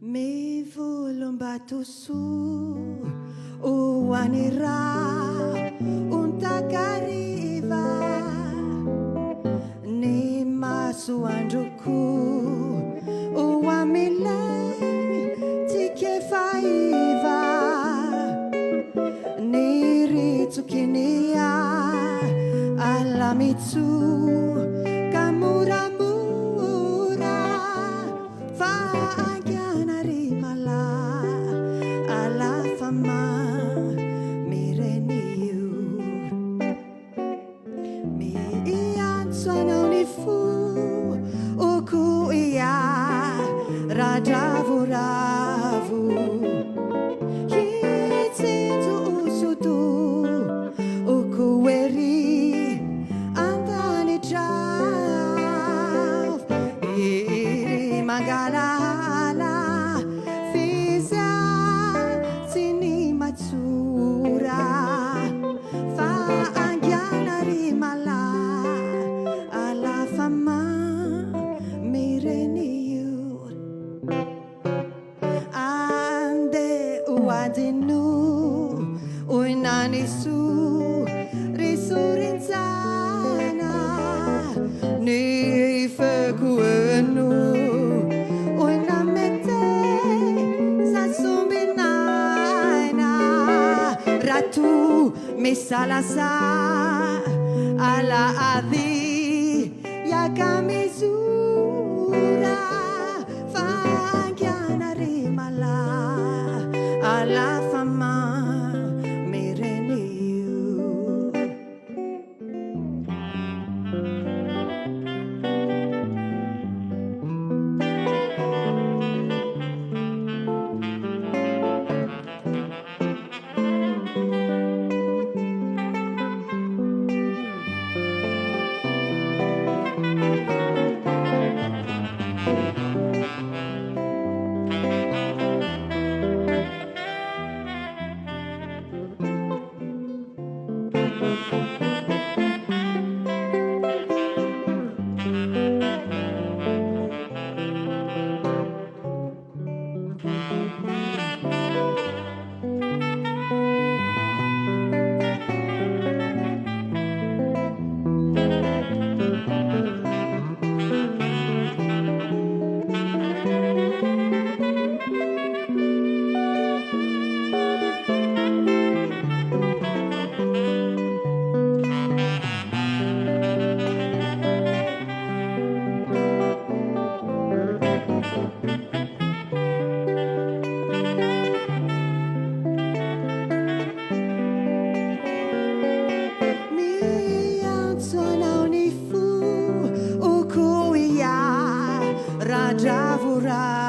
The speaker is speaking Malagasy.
Me volombato su o anera un takariva ne maso androku o amilei ti che faiva ne ritsukinia alla mitsu kamuramura fa Rajavu ravu Kitsinzu usutu Ukueri Andani jav Iri magalala Fizya Sini matsura Fa angyana rimala Ala fama Mireni Wadinu uinanisu risurinzana ni fekuenu uinamete zasuminaina ratu misalasa ala adi yakamizura fangyana rimala alla fama mireniu Rajavu ravu